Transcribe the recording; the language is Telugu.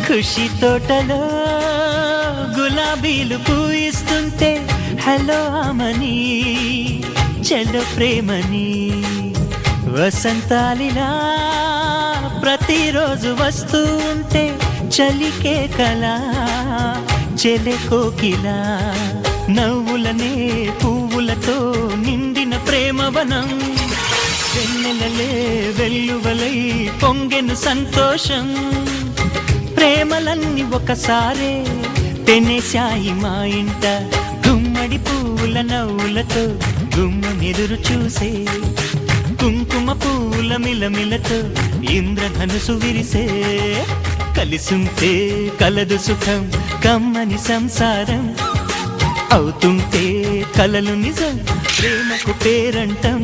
ఖుషి తోటలో గులాబీలు పూయిస్తుంటే హలో ఆమని చెల్లో ప్రేమని వసంతాలిలా ప్రతిరోజు వస్తూ ఉంటే చలికే కలా చెలె కోకిలా నవ్వులనే పువ్వులతో నిండిన ప్రేమవనం వెన్నెలలే వెల్లువలై పొంగెను సంతోషం ప్రేమలన్నీ ఒకసారే పెనేశాయి మా ఇంట గుమ్మడి పువ్వుల నవ్వులతో గుమ్మనెదురు చూసే కుంకుమ పూల మిలమిలతో ఇంద్రధనుసు విరిసే కలిసుంటే కలదు సుఖం కమ్మని సంసారం అవుతుంటే కలలు నిజం ప్రేమకు పేరంటం